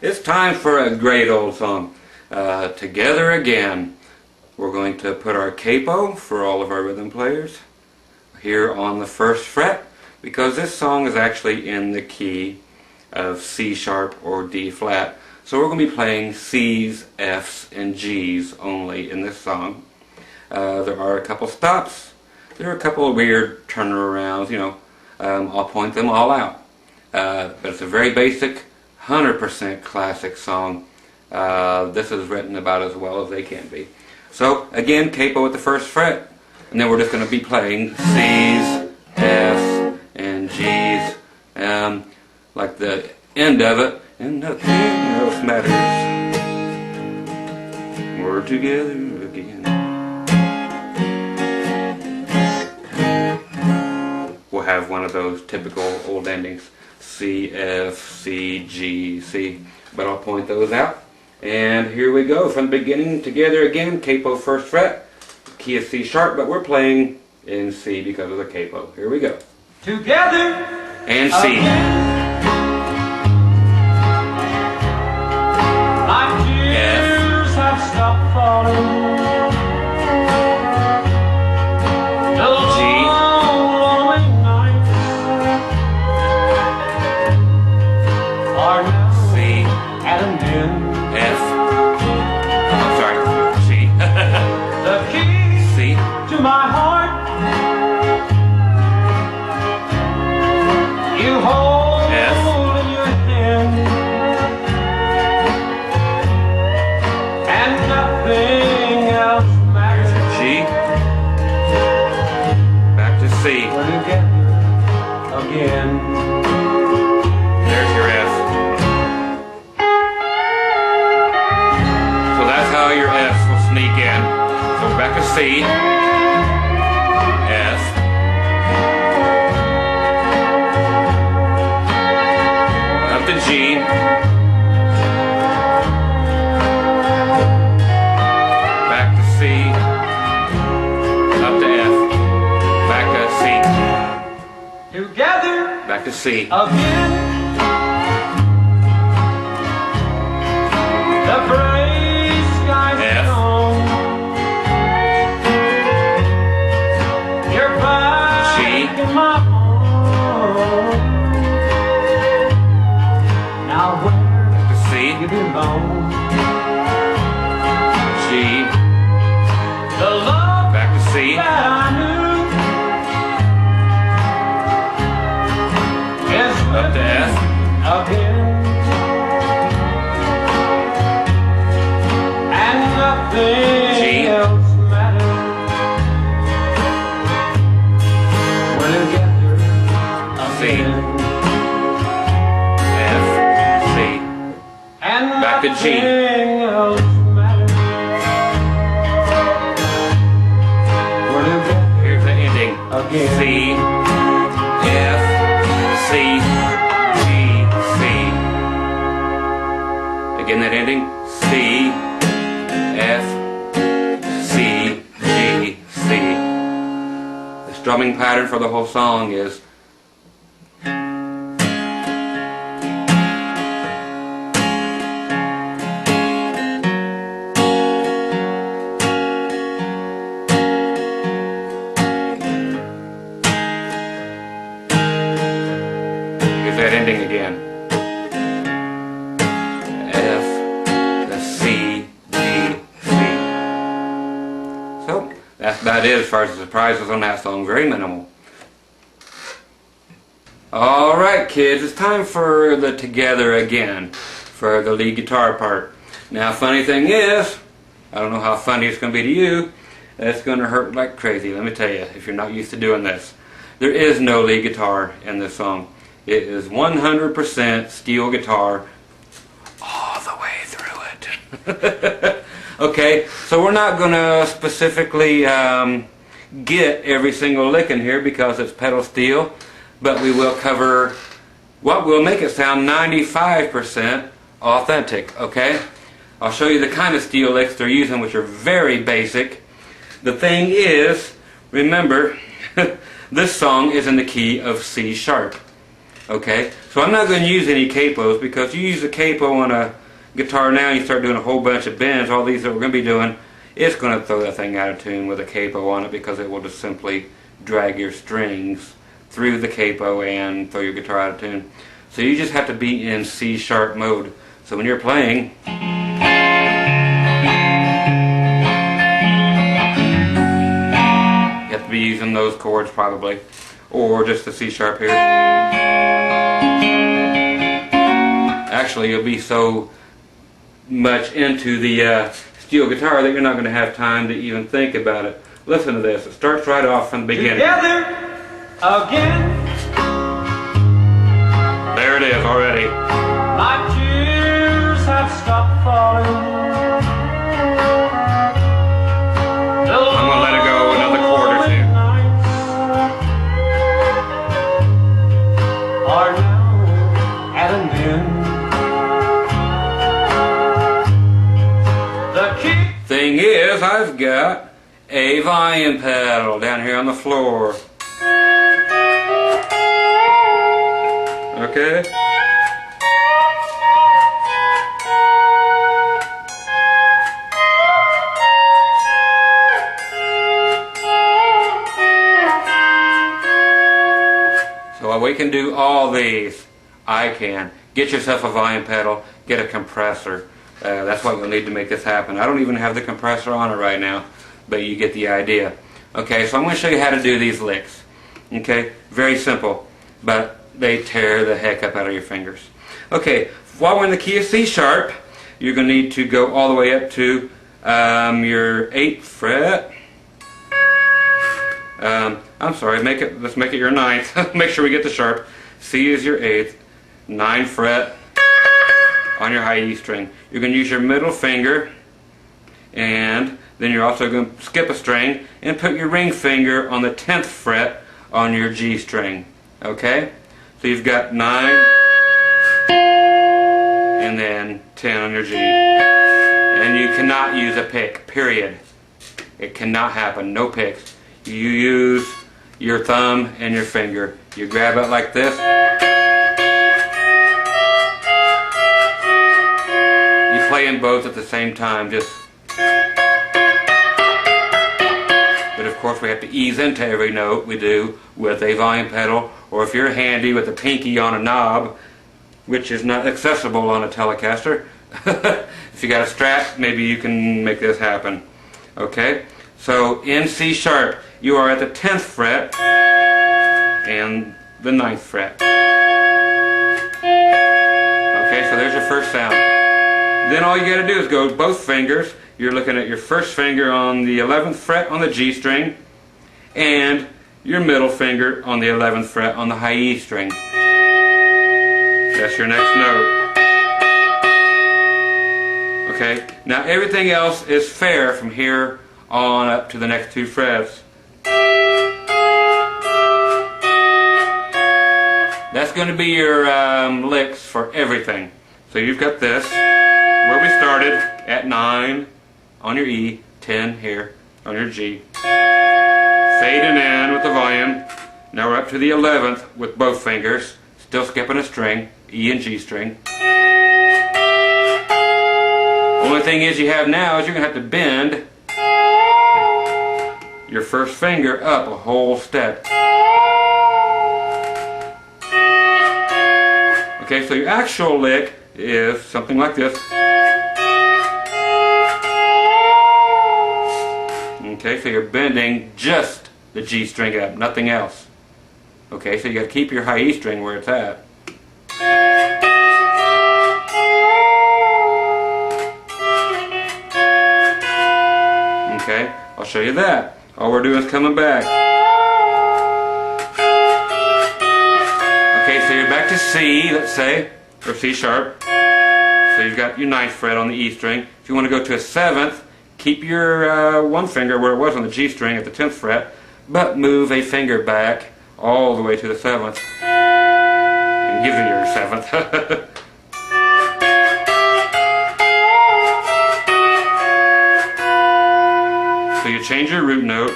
It's time for a great old song, Together Again. We're going to put our capo for all of our rhythm players here on the first fret, because this song is actually in the key of C sharp or D flat. So we're going to be playing C's, F's, and G's only in this song. There are a couple stops. There are a couple of weird turnarounds, I'll point them all out. But it's a very basic, 100% classic song. This is written about as well as they can be. So again, capo at the first fret, and then we're just going to be playing C's, F's, and G's, like the end of it, and nothing else matters. We're together again. We'll have one of those typical old endings, C, F, C, G, C, but I'll point those out. And here we go from the beginning, Together Again, capo first fret, key of C sharp, but we're playing in C because of the capo. Here we go. Together and C. My tears have stopped falling. My heart, you hold F in your hand, and nothing else matters. G, back to C. We're together again. There's your F. So that's how your F's will sneak in. So back to C. To G, back to C, up to F, back to C, together, back to C, again. The gray skies F, you're back G, in my home. Now where to C, you belong, G, the love back to C, that I knew is up to F, again, and nothing G, else matters. We're together again. Back to G. Here's the ending. Again. C, F, C, G, C. Again that ending. C, F, C, G, C. The strumming pattern for the whole song is that ending again. F, the C, G, C. So that's about it as far as the surprises on that song. Very minimal. Alright kids, it's time for the Together Again for the lead guitar part. Now funny thing is, I don't know how funny it's going to be to you, it's going to hurt like crazy, let me tell you, if you're not used to doing this. There is no lead guitar in this song. It is 100% steel guitar all the way through it. Okay, so we're not going to specifically get every single lick in here because it's pedal steel, but we will cover what will make it sound 95% authentic, okay? I'll show you the kind of steel licks they're using, which are very basic. The thing is, remember, this song is in the key of C sharp. Okay, so I'm not going to use any capos, because you use a capo on a guitar now, you start doing a whole bunch of bends, all these that we're going to be doing, it's going to throw that thing out of tune with a capo on it, because it will just simply drag your strings through the capo and throw your guitar out of tune. So you just have to be in C sharp mode. So when you're playing, you have to be using those chords probably, or just the C sharp here. Actually, you'll be so much into the steel guitar that you're not going to have time to even think about it. Listen to this. It starts right off from the beginning. Together again. There it is already. My tears have stopped falling. I'm going to let it go another chord or two. Are now at an end. The key. Thing is, I've got a volume pedal down here on the floor. Okay? So we can do all these. I can. Get yourself a volume pedal, get a compressor. That's what you'll need to make this happen. I don't even have the compressor on it right now, but you get the idea. Okay, so I'm going to show you how to do these licks. Okay, very simple, but they tear the heck up out of your fingers. Okay, while we're in the key of C sharp, you're going to need to go all the way up to your 8th fret. I'm sorry, let's make it your 9th. Make sure we get the sharp. C is your 8th, 9th fret on your high E string. You're going to use your middle finger, and then you're also going to skip a string and put your ring finger on the 10th fret on your G string. Okay? So you've got 9 and then 10 on your G. And you cannot use a pick, period. It cannot happen, no picks. You use your thumb and your finger. You grab it like this. You play them both at the same time, just. But of course we have to ease into every note we do with a volume pedal, or if you're handy with a pinky on a knob, which is not accessible on a Telecaster. If you got a Strat, maybe you can make this happen. Okay? So in C sharp, you are at the 10th fret and the 9th fret. Okay, so there's your first sound. Then all you got to do is go both fingers. You're looking at your first finger on the 11th fret on the G string, and your middle finger on the 11th fret on the high E string. That's your next note. Okay, now everything else is fair from here on up to the next 2 frets. That's going to be your licks for everything. So you've got this, where we started, at 9 on your E, 10 here on your G. Fading in with the volume. Now we're up to the 11th with both fingers, still skipping a string, E and G string. Only thing is you have now is you're going to have to bend your first finger up a whole step. Okay, so your actual lick is something like this. Okay, so you're bending just the G string up, nothing else. Okay, so you got to keep your high E string where it's at. Okay, I'll show you that. All we're doing is coming back. Okay, so you're back to C, let's say, or C sharp. So you've got your 9th fret on the E string. If you want to go to a 7th, keep your one finger where it was on the G string at the 10th fret, but move a finger back all the way to the 7th. And give it your 7th. So you change your root note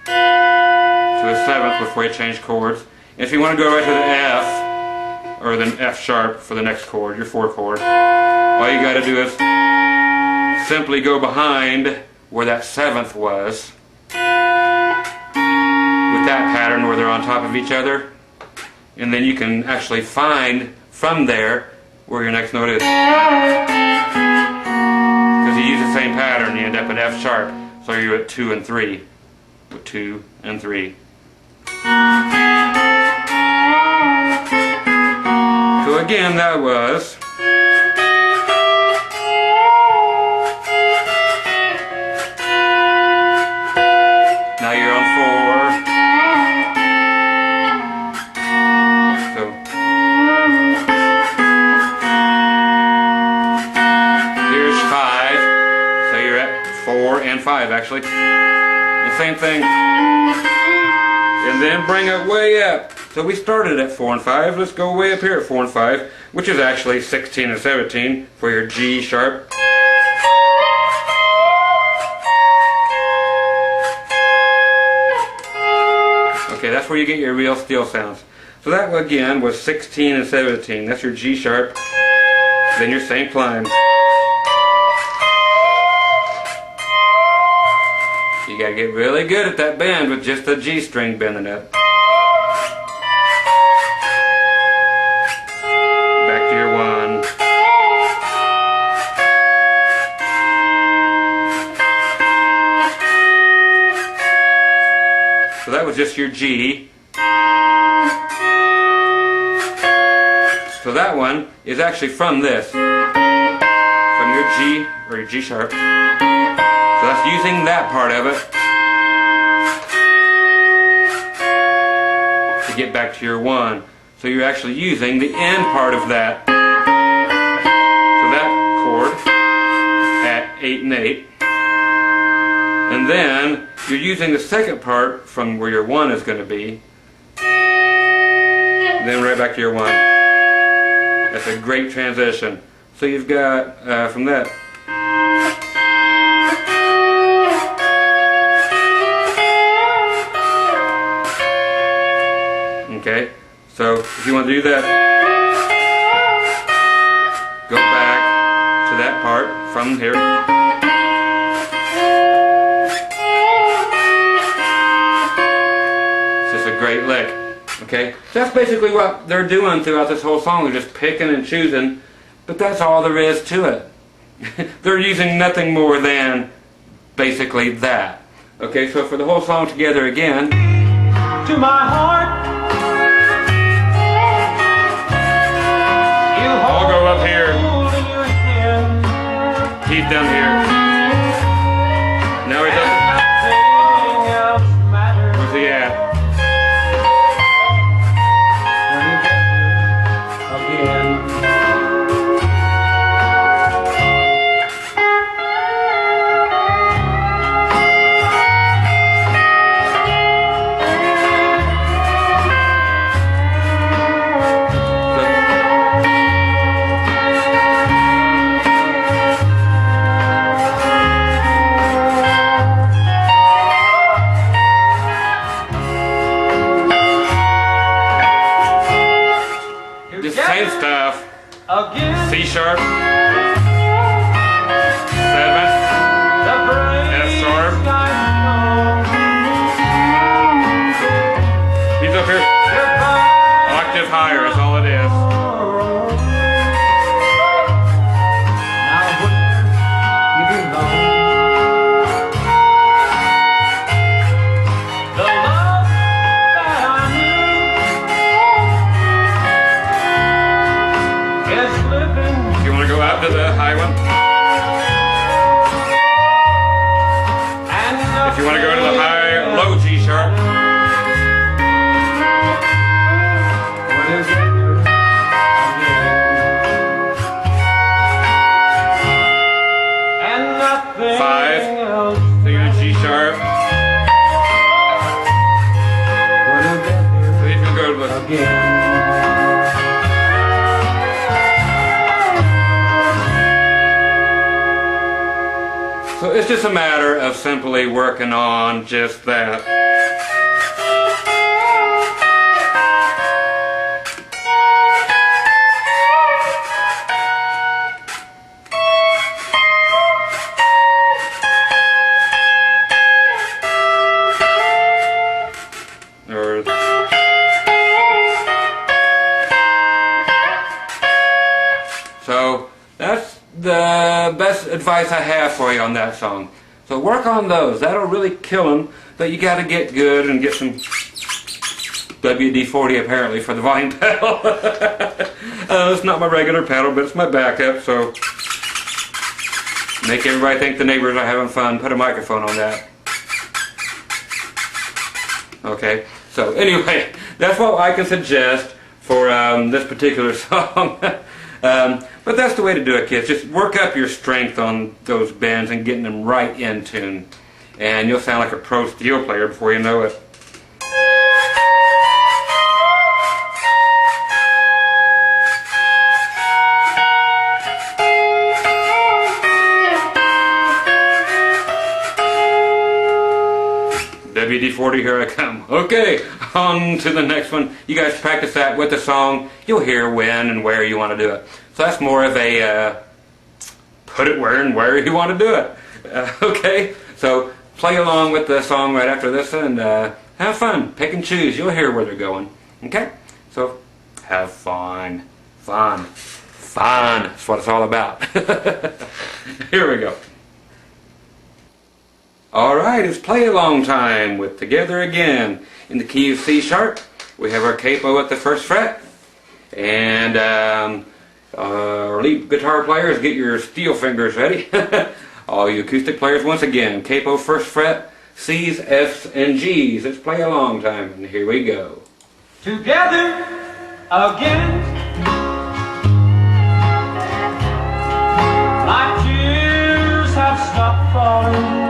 to a 7th before you change chords. If you want to go right to the F, or the F sharp for the next chord, your 4 chord, all you got to do is simply go behind where that 7th was, with that pattern where they're on top of each other, and then you can actually find from there where your next note is. Because you use the same pattern, you end up at F sharp, so you're at 2 and 3, with 2 and 3. So again, that was now you're on 4. So here's 5. So you're at 4 and 5 actually. And same thing. And then bring it way up. So we started at 4 and 5. Let's go way up here at 4 and 5, which is actually 16 and 17 for your G sharp. Okay, that's where you get your real steel sounds. So that again was 16 and 17. That's your G sharp. Then your same climb. You gotta get really good at that bend with just a G string bending up. Back to your 1. So that was just your G. So that one is actually from this. From your G, or your G sharp. So that's using that part of it to get back to your 1. So you're actually using the end part of that. So that chord at 8 and 8. And then you're using the second part from where your 1 is going to be. Then right back to your 1. That's a great transition. So you've got from that. Okay, so if you want to do that, go back to that part from here. It's just a great lick. Okay, so that's basically what they're doing throughout this whole song. They're just picking and choosing, but that's all there is to it. They're using nothing more than basically that. Okay, so for the whole song together again. To my heart, I'll go up here. in your hand, He's down here. Now he doesn't. nothing else matters. Where's he at? When you get here again. Just same stuff. Again, C sharp, 7, the brave F sharp. He's up here. Octave higher is all it is. Now where you belong. The love that I knew is living. You want to go out to the high one? And If you want to go to the high, low G sharp. and nothing 5. else So you're in G sharp. So you can go to the. again. So it's just a matter of simply working on just that. advice I have for you on that song. So work on those. That'll really kill them. But you got to get good and get some WD-40 apparently for the volume pedal. It's not my regular pedal, but it's my backup. So make everybody think the neighbors are having fun. Put a microphone on that. Okay. So anyway, that's what I can suggest for this particular song. But that's the way to do it, kids. Just work up your strength on those bends and getting them right in tune. And you'll sound like a pro steel player before you know it. WD-40, here I come. Okay, on to the next one. You guys practice that with the song. You'll hear when and where you want to do it. So that's more of a put it where and where you want to do it. Okay, so play along with the song right after this and have fun. Pick and choose. You'll hear where they're going. Okay, so have fun. Fun. Fun. That's what it's all about. Here we go. Alright, it's play along time with Together Again. In the key of C sharp, we have our capo at the 1st fret. And our lead guitar players, get your steel fingers ready. All you acoustic players, once again, capo 1st fret, C's, F's, and G's. It's play along time, and here we go. Together again. My tears have stopped falling.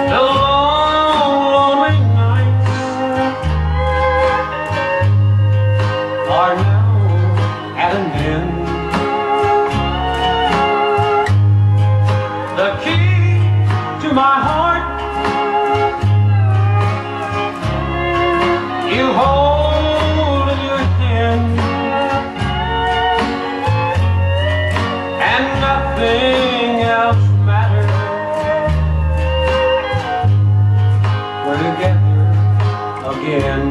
The lonely nights are now at an end. The key to my heart you hold in your hand, and nothing else matters. We're together again.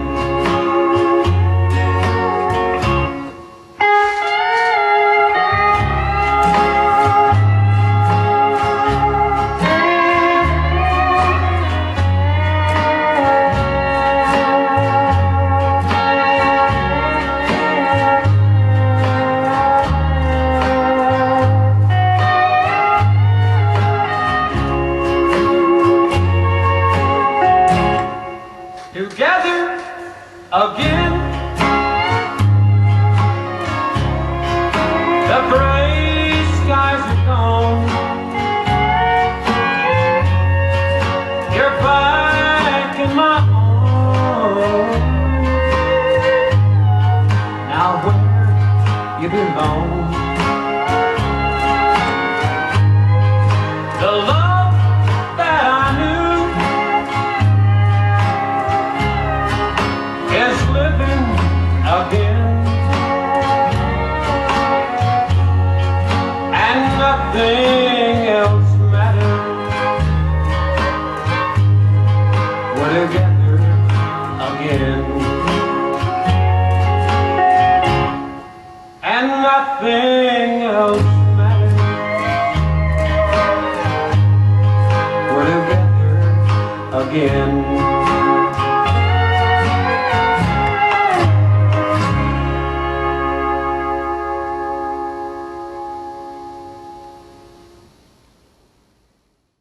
Together again. The gray skies are gone. You're back in my arms. Now where you belong. The love that I knew is living again, and nothing else matters. We're together again, and nothing else matters. We're together again.